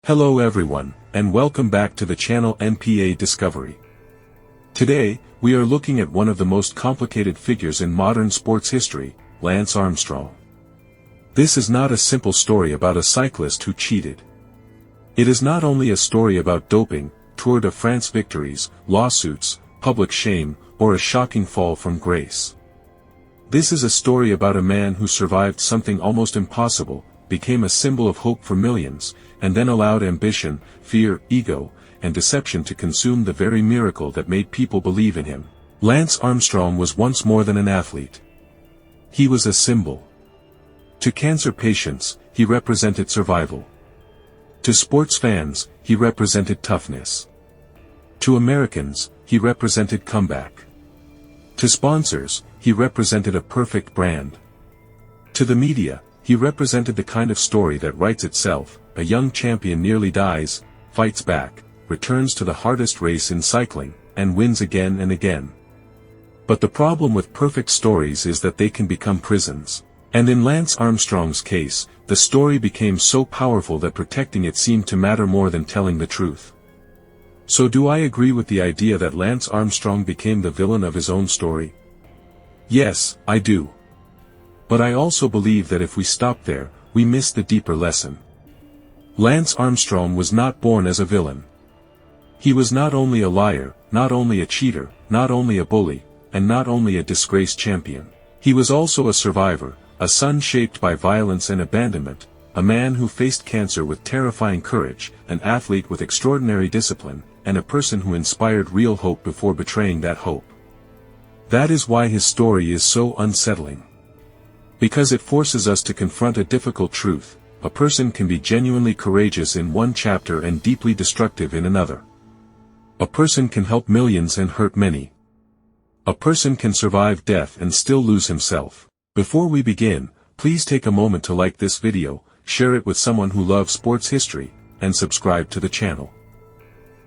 Hello everyone, and welcome back to the channel NPA Discovery. Today, we are looking at one of the most complicated figures in modern sports history, Lance Armstrong. This is not a simple story about a cyclist who cheated. It is not only a story about doping, Tour de France victories, lawsuits, public shame, or a shocking fall from grace. This is a story about a man who survived something almost impossible, became a symbol of hope for millions, and then allowed ambition, fear, ego, and deception to consume the very miracle that made people believe in him. Lance Armstrong was once more than an athlete. He was a symbol. To cancer patients, he represented survival. To sports fans, he represented toughness. To Americans, he represented comeback. To sponsors, he represented a perfect brand. To the media, he represented the kind of story that writes itself: a young champion nearly dies, fights back, returns to the hardest race in cycling, and wins again and again. But the problem with perfect stories is that they can become prisons. And in Lance Armstrong's case, the story became so powerful that protecting it seemed to matter more than telling the truth. So do I agree with the idea that Lance Armstrong became the villain of his own story? Yes, I do. But I also believe that if we stop there, we miss the deeper lesson. Lance Armstrong was not born as a villain. He was not only a liar, not only a cheater, not only a bully, and not only a disgraced champion. He was also a survivor, a son shaped by violence and abandonment, a man who faced cancer with terrifying courage, an athlete with extraordinary discipline, and a person who inspired real hope before betraying that hope. That is why his story is so unsettling. Because it forces us to confront a difficult truth: a person can be genuinely courageous in one chapter and deeply destructive in another. A person can help millions and hurt many. A person can survive death and still lose himself. Before we begin, please take a moment to like this video, share it with someone who loves sports history, and subscribe to the channel.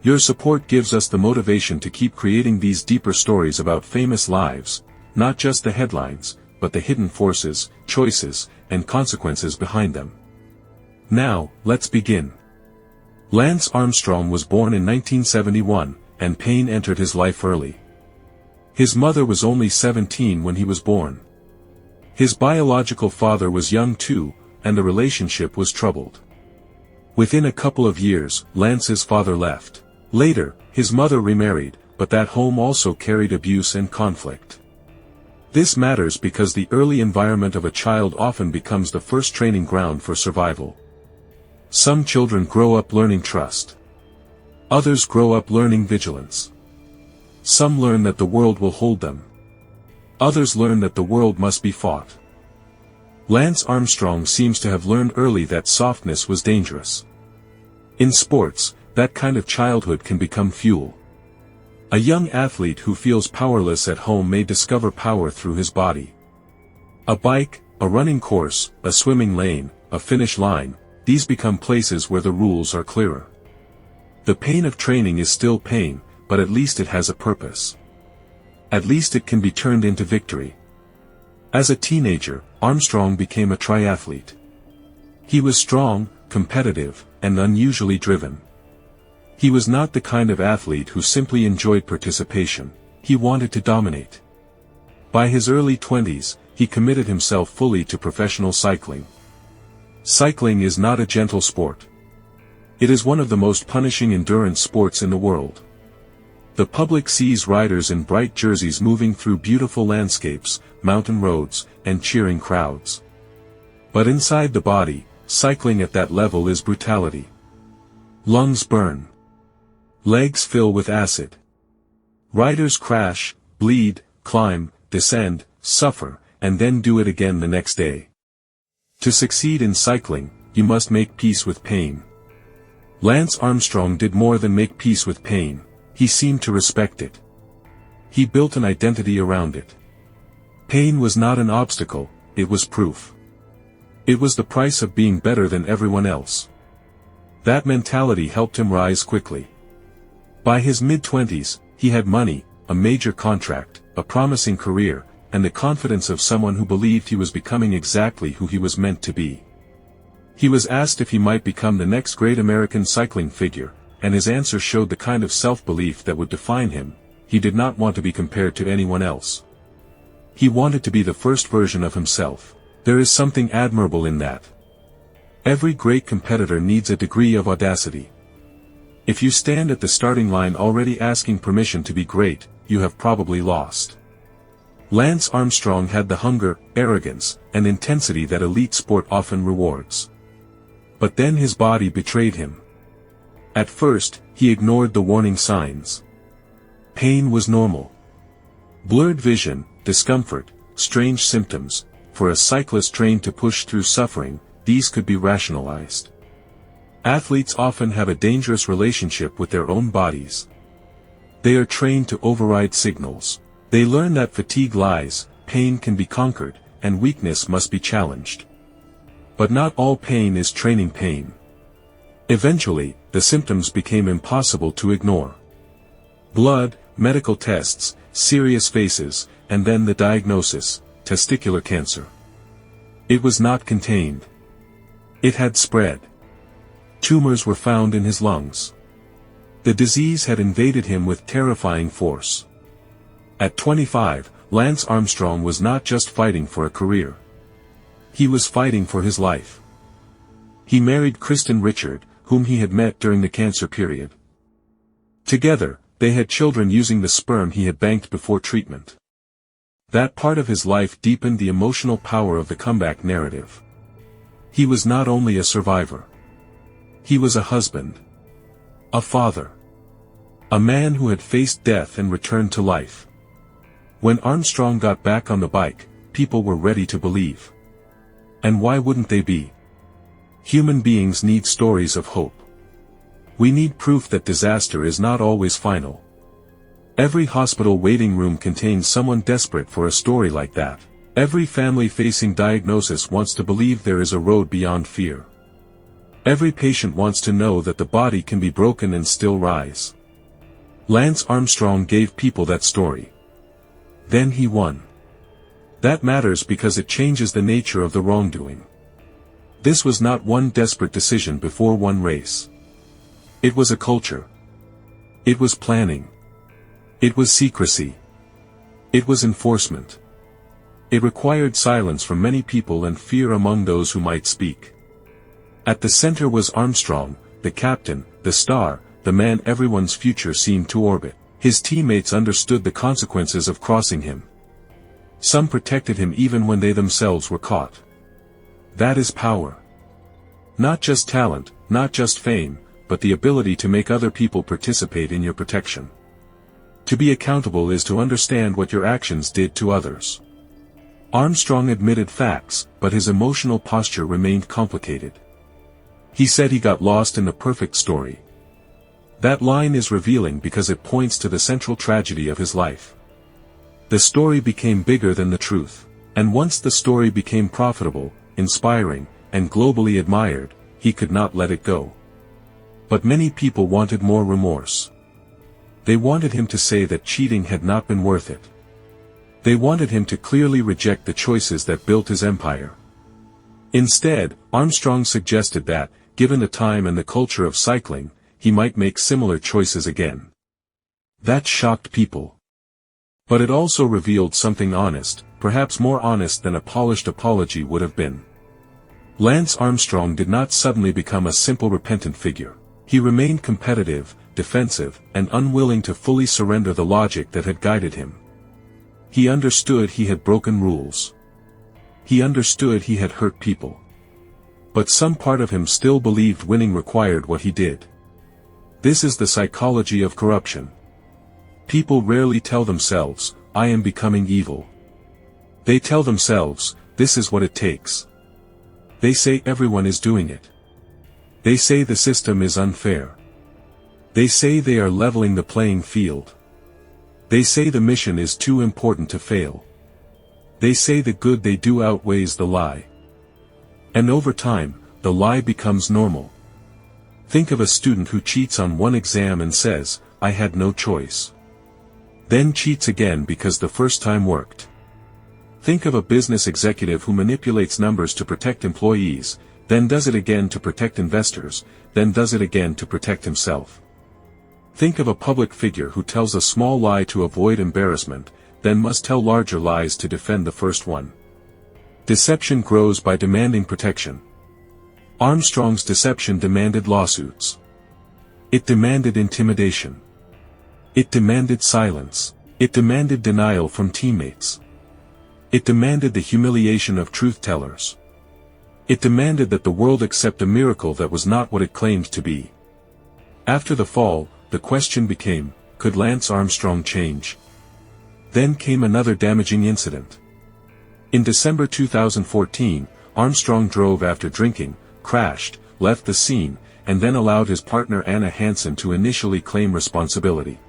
Your support gives us the motivation to keep creating these deeper stories about famous lives, not just the headlines, but the hidden forces, choices, and consequences behind them. Now, let's begin. Lance Armstrong was born in 1971, and pain entered his life early. His mother was only 17 when he was born. His biological father was young too, and the relationship was troubled. Within a couple of years, Lance's father left. Later, his mother remarried, but that home also carried abuse and conflict. This matters because the early environment of a child often becomes the first training ground for survival. Some children grow up learning trust. Others grow up learning vigilance. Some learn that the world will hold them. Others learn that the world must be fought. Lance Armstrong seems to have learned early that softness was dangerous. In sports, that kind of childhood can become fuel. A young athlete who feels powerless at home may discover power through his body. A bike, a running course, a swimming lane, a finish line, these become places where the rules are clearer. The pain of training is still pain, but at least it has a purpose. At least it can be turned into victory. As a teenager, Armstrong became a triathlete. He was strong, competitive, and unusually driven. He was not the kind of athlete who simply enjoyed participation; he wanted to dominate. By his early 20s, he committed himself fully to professional cycling. Cycling is not a gentle sport. It is one of the most punishing endurance sports in the world. The public sees riders in bright jerseys moving through beautiful landscapes, mountain roads, and cheering crowds. But inside the body, cycling at that level is brutality. Lungs burn. Legs fill with acid. Riders crash, bleed, climb, descend, suffer, and then do it again the next day. To succeed in cycling, you must make peace with pain. Lance Armstrong did more than make peace with pain; he seemed to respect it. He built an identity around it. Pain was not an obstacle, it was proof. It was the price of being better than everyone else. That mentality helped him rise quickly. By his mid-20s, he had money, a major contract, a promising career, and the confidence of someone who believed he was becoming exactly who he was meant to be. He was asked if he might become the next great American cycling figure, and his answer showed the kind of self-belief that would define him. He did not want to be compared to anyone else. He wanted to be the first version of himself. There is something admirable in that. Every great competitor needs a degree of audacity. If you stand at the starting line already asking permission to be great, you have probably lost. Lance Armstrong had the hunger, arrogance, and intensity that elite sport often rewards. But then his body betrayed him. At first, he ignored the warning signs. Pain was normal. Blurred vision, discomfort, strange symptoms. For a cyclist trained to push through suffering, these could be rationalized. Athletes often have a dangerous relationship with their own bodies. They are trained to override signals. They learn that fatigue lies, pain can be conquered, and weakness must be challenged. But not all pain is training pain. Eventually, the symptoms became impossible to ignore. Blood, medical tests, serious faces, and then the diagnosis, testicular cancer. It was not contained. It had spread. Tumors were found in his lungs. The disease had invaded him with terrifying force. At 25, Lance Armstrong was not just fighting for a career. He was fighting for his life. He married Kristen Richard, whom he had met during the cancer period. Together, they had children using the sperm he had banked before treatment. That part of his life deepened the emotional power of the comeback narrative. He was not only a survivor. He was a husband. A father. A man who had faced death and returned to life. When Armstrong got back on the bike, people were ready to believe. And why wouldn't they be? Human beings need stories of hope. We need proof that disaster is not always final. Every hospital waiting room contains someone desperate for a story like that. Every family facing diagnosis wants to believe there is a road beyond fear. Every patient wants to know that the body can be broken and still rise. Lance Armstrong gave people that story. Then he won. That matters because it changes the nature of the wrongdoing. This was not one desperate decision before one race. It was a culture. It was planning. It was secrecy. It was enforcement. It required silence from many people and fear among those who might speak. At the center was Armstrong, the captain, the star, the man everyone's future seemed to orbit. His teammates understood the consequences of crossing him. Some protected him even when they themselves were caught. That is power. Not just talent, not just fame, but the ability to make other people participate in your protection. To be accountable is to understand what your actions did to others. Armstrong admitted facts, but his emotional posture remained complicated. He said he got lost in the perfect story. That line is revealing because it points to the central tragedy of his life. The story became bigger than the truth, and once the story became profitable, inspiring, and globally admired, he could not let it go. But many people wanted more remorse. They wanted him to say that cheating had not been worth it. They wanted him to clearly reject the choices that built his empire. Instead, Armstrong suggested that, given the time and the culture of cycling, he might make similar choices again. That shocked people. But it also revealed something honest, perhaps more honest than a polished apology would have been. Lance Armstrong did not suddenly become a simple repentant figure. He remained competitive, defensive, and unwilling to fully surrender the logic that had guided him. He understood he had broken rules. He understood he had hurt people. But some part of him still believed winning required what he did. This is the psychology of corruption. People rarely tell themselves, I am becoming evil. They tell themselves, this is what it takes. They say everyone is doing it. They say the system is unfair. They say they are leveling the playing field. They say the mission is too important to fail. They say the good they do outweighs the lie. And over time, the lie becomes normal. Think of a student who cheats on one exam and says, I had no choice. Then cheats again because the first time worked. Think of a business executive who manipulates numbers to protect employees, then does it again to protect investors, then does it again to protect himself. Think of a public figure who tells a small lie to avoid embarrassment, then must tell larger lies to defend the first one. Deception grows by demanding protection. Armstrong's deception demanded lawsuits. It demanded intimidation. It demanded silence. It demanded denial from teammates. It demanded the humiliation of truth-tellers. It demanded that the world accept a miracle that was not what it claimed to be. After the fall, the question became, could Lance Armstrong change? Then came another damaging incident. In December 2014, Armstrong drove after drinking, crashed, left the scene, and then allowed his partner Anna Hansen to initially claim responsibility.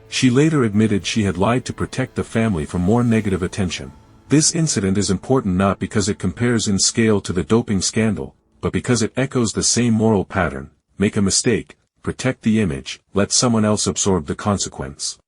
She later admitted she had lied to protect the family from more negative attention. This incident is important not because it compares in scale to the doping scandal, but because it echoes the same moral pattern: make a mistake, protect the image, let someone else absorb the consequence.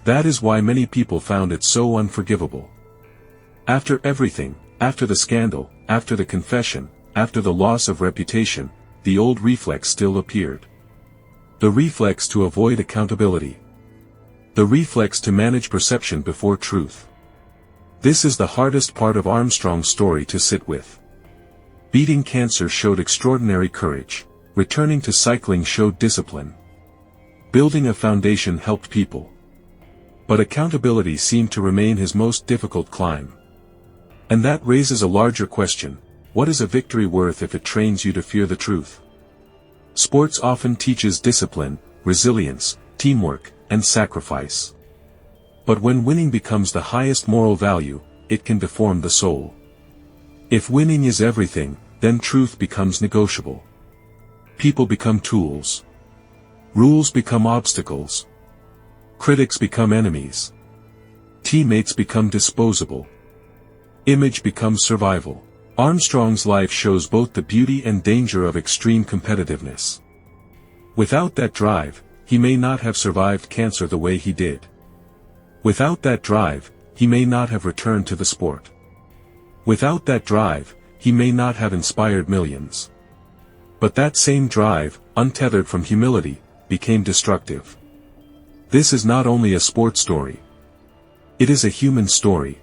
That is why many people found it so unforgivable. After everything, after the scandal, after the confession, after the loss of reputation, the old reflex still appeared. The reflex to avoid accountability. The reflex to manage perception before truth. This is the hardest part of Armstrong's story to sit with. Beating cancer showed extraordinary courage. Returning to cycling showed discipline. Building a foundation helped people. But accountability seemed to remain his most difficult climb. And that raises a larger question: what is a victory worth if it trains you to fear the truth? Sports often teaches discipline, resilience, teamwork, and sacrifice. But when winning becomes the highest moral value, it can deform the soul. If winning is everything, then truth becomes negotiable. People become tools. Rules become obstacles. Critics become enemies. Teammates become disposable. Image becomes survival. Armstrong's life shows both the beauty and danger of extreme competitiveness. Without that drive, he may not have survived cancer the way he did. Without that drive, he may not have returned to the sport. Without that drive, he may not have inspired millions. But that same drive, untethered from humility, became destructive. This is not only a sports story. It is a human story.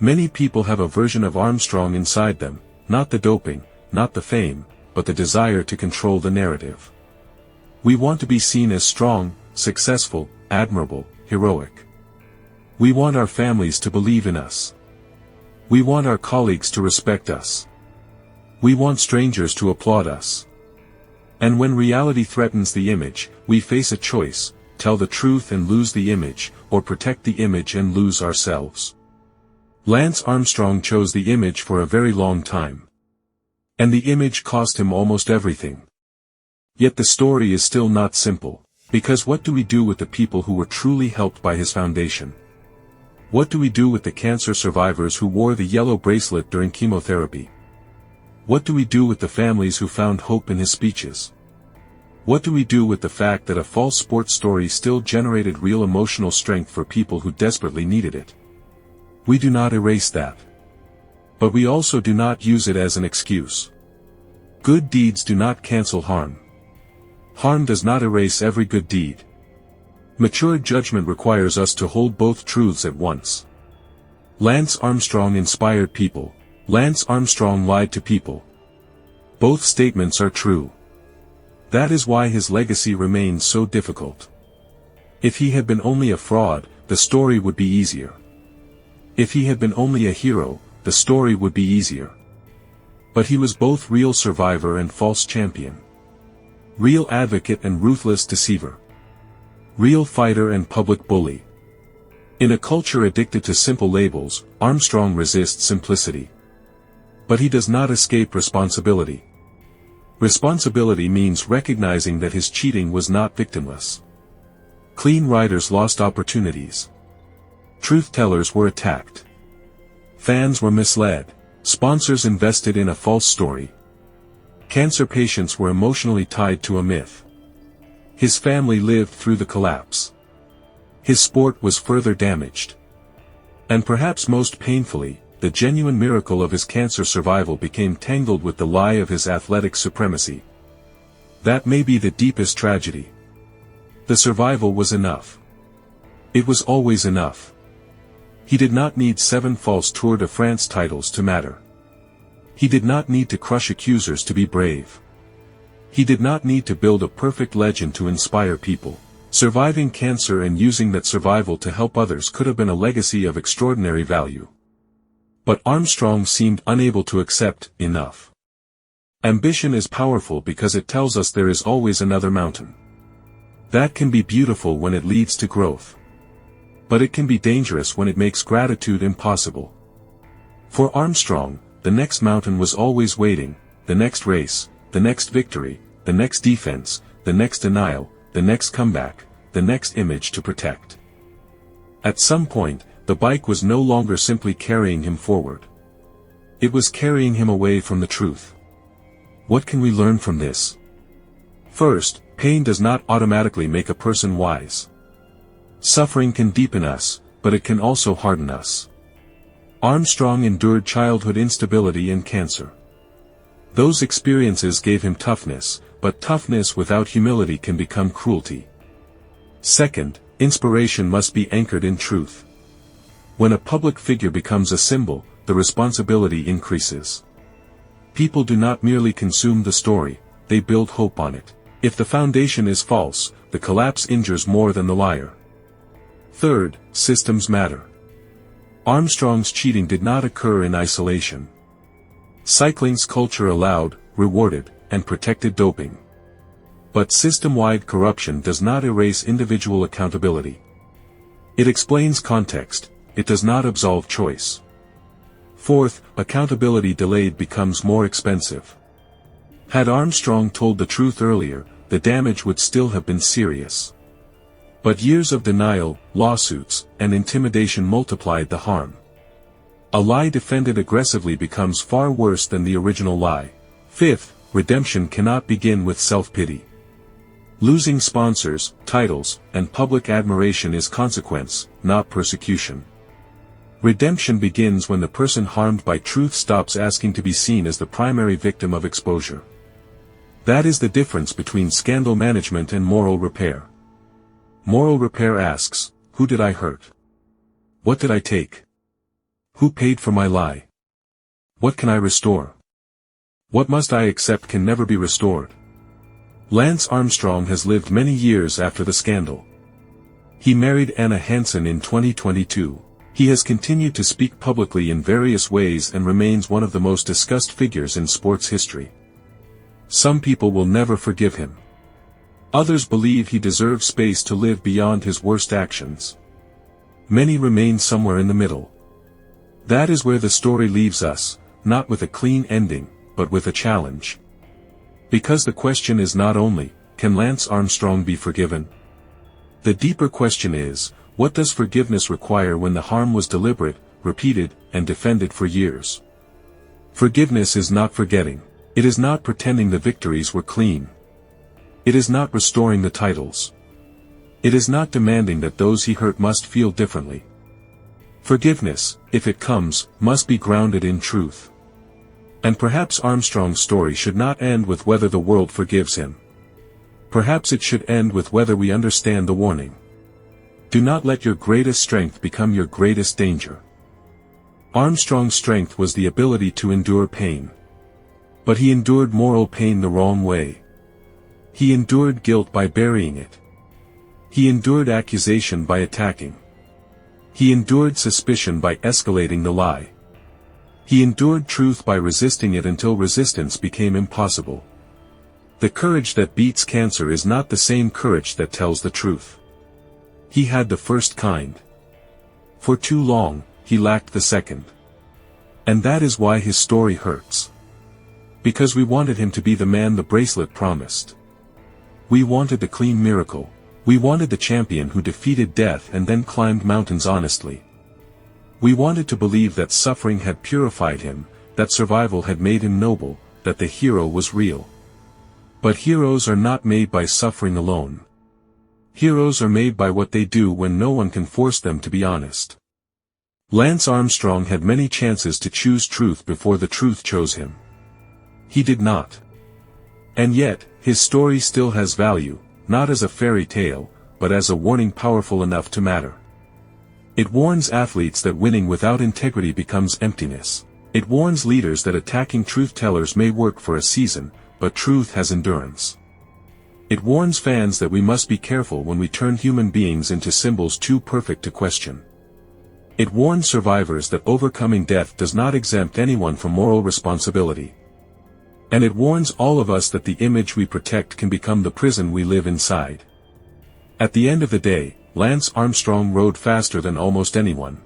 Many people have a version of Armstrong inside them, not the doping, not the fame, but the desire to control the narrative. We want to be seen as strong, successful, admirable, heroic. We want our families to believe in us. We want our colleagues to respect us. We want strangers to applaud us. And when reality threatens the image, we face a choice: tell the truth and lose the image, or protect the image and lose ourselves. Lance Armstrong chose the image for a very long time. And the image cost him almost everything. Yet the story is still not simple, because what do we do with the people who were truly helped by his foundation? What do we do with the cancer survivors who wore the yellow bracelet during chemotherapy? What do we do with the families who found hope in his speeches? What do we do with the fact that a false sports story still generated real emotional strength for people who desperately needed it? We do not erase that. But we also do not use it as an excuse. Good deeds do not cancel harm. Harm does not erase every good deed. Mature judgment requires us to hold both truths at once. Lance Armstrong inspired people. Lance Armstrong lied to people. Both statements are true. That is why his legacy remains so difficult. If he had been only a fraud, the story would be easier. If he had been only a hero, the story would be easier. But he was both real survivor and false champion. Real advocate and ruthless deceiver. Real fighter and public bully. In a culture addicted to simple labels, Armstrong resists simplicity. But he does not escape responsibility. Responsibility means recognizing that his cheating was not victimless. Clean riders lost opportunities. Truth-tellers were attacked. Fans were misled. Sponsors invested in a false story. Cancer patients were emotionally tied to a myth. His family lived through the collapse. His sport was further damaged. And perhaps most painfully, the genuine miracle of his cancer survival became tangled with the lie of his athletic supremacy. That may be the deepest tragedy. The survival was enough. It was always enough. He did not need 7 false Tour de France titles to matter. He did not need to crush accusers to be brave. He did not need to build a perfect legend to inspire people. Surviving cancer and using that survival to help others could have been a legacy of extraordinary value. But Armstrong seemed unable to accept enough. Ambition is powerful because it tells us there is always another mountain. That can be beautiful when it leads to growth. But it can be dangerous when it makes gratitude impossible. For Armstrong, the next mountain was always waiting, the next race, the next victory, the next defense, the next denial, the next comeback, the next image to protect. At some point, the bike was no longer simply carrying him forward. It was carrying him away from the truth. What can we learn from this? First, pain does not automatically make a person wise. Suffering can deepen us, but it can also harden us. Armstrong endured childhood instability and cancer. Those experiences gave him toughness, but toughness without humility can become cruelty. Second, inspiration must be anchored in truth. When a public figure becomes a symbol, the responsibility increases. People do not merely consume the story, they build hope on it. If the foundation is false, the collapse injures more than the liar. Third, systems matter. Armstrong's cheating did not occur in isolation. Cycling's culture allowed, rewarded, and protected doping. But system-wide corruption does not erase individual accountability. It explains context, it does not absolve choice. Fourth, accountability delayed becomes more expensive. Had Armstrong told the truth earlier, the damage would still have been serious. But years of denial, lawsuits, and intimidation multiplied the harm. A lie defended aggressively becomes far worse than the original lie. Fifth, redemption cannot begin with self-pity. Losing sponsors, titles, and public admiration is consequence, not persecution. Redemption begins when the person harmed by truth stops asking to be seen as the primary victim of exposure. That is the difference between scandal management and moral repair. Moral repair asks, who did I hurt? What did I take? Who paid for my lie? What can I restore? What must I accept can never be restored? Lance Armstrong has lived many years after the scandal. He married Anna Hansen in 2022. He has continued to speak publicly in various ways and remains one of the most discussed figures in sports history. Some people will never forgive him. Others believe he deserves space to live beyond his worst actions. Many remain somewhere in the middle. That is where the story leaves us, not with a clean ending, but with a challenge. Because the question is not only, can Lance Armstrong be forgiven? The deeper question is, what does forgiveness require when the harm was deliberate, repeated, and defended for years? Forgiveness is not forgetting. It is not pretending the victories were clean. It is not restoring the titles. It is not demanding that those he hurt must feel differently. Forgiveness, if it comes, must be grounded in truth. And perhaps Armstrong's story should not end with whether the world forgives him. Perhaps it should end with whether we understand the warning. Do not let your greatest strength become your greatest danger. Armstrong's strength was the ability to endure pain. But he endured moral pain the wrong way. He endured guilt by burying it. He endured accusation by attacking. He endured suspicion by escalating the lie. He endured truth by resisting it until resistance became impossible. The courage that beats cancer is not the same courage that tells the truth. He had the first kind. For too long, he lacked the second. And that is why his story hurts. Because we wanted him to be the man the bracelet promised. We wanted the clean miracle. We wanted the champion who defeated death and then climbed mountains honestly. We wanted to believe that suffering had purified him, that survival had made him noble, that the hero was real. But heroes are not made by suffering alone. Heroes are made by what they do when no one can force them to be honest. Lance Armstrong had many chances to choose truth before the truth chose him. He did not. And yet, his story still has value, not as a fairy tale, but as a warning powerful enough to matter. It warns athletes that winning without integrity becomes emptiness. It warns leaders that attacking truth-tellers may work for a season, but truth has endurance. It warns fans that we must be careful when we turn human beings into symbols too perfect to question. It warns survivors that overcoming death does not exempt anyone from moral responsibility. And it warns all of us that the image we protect can become the prison we live inside. At the end of the day, Lance Armstrong rode faster than almost anyone.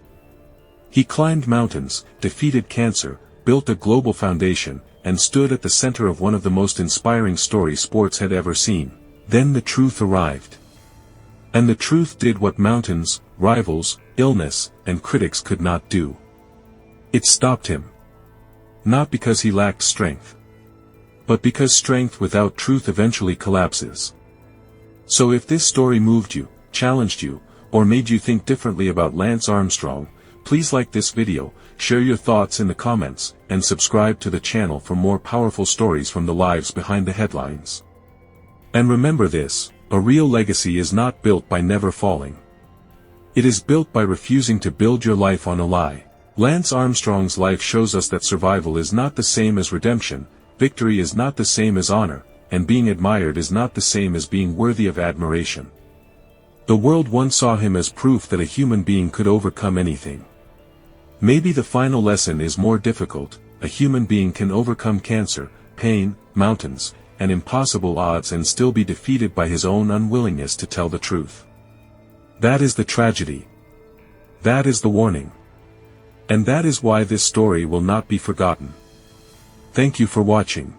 He climbed mountains, defeated cancer, built a global foundation, and stood at the center of one of the most inspiring stories sports had ever seen. Then the truth arrived. And the truth did what mountains, rivals, illness, and critics could not do. It stopped him. Not because he lacked strength, but because strength without truth eventually collapses. So if this story moved you, challenged you, or made you think differently about Lance Armstrong, please like this video, share your thoughts in the comments, and subscribe to the channel for more powerful stories from the lives behind the headlines. And remember this, a real legacy is not built by never falling. It is built by refusing to build your life on a lie. Lance Armstrong's life shows us that survival is not the same as redemption, victory is not the same as honor, and being admired is not the same as being worthy of admiration. The world once saw him as proof that a human being could overcome anything. Maybe the final lesson is more difficult: a human being can overcome cancer, pain, mountains, and impossible odds and still be defeated by his own unwillingness to tell the truth. That is the tragedy. That is the warning. And that is why this story will not be forgotten. Thank you for watching.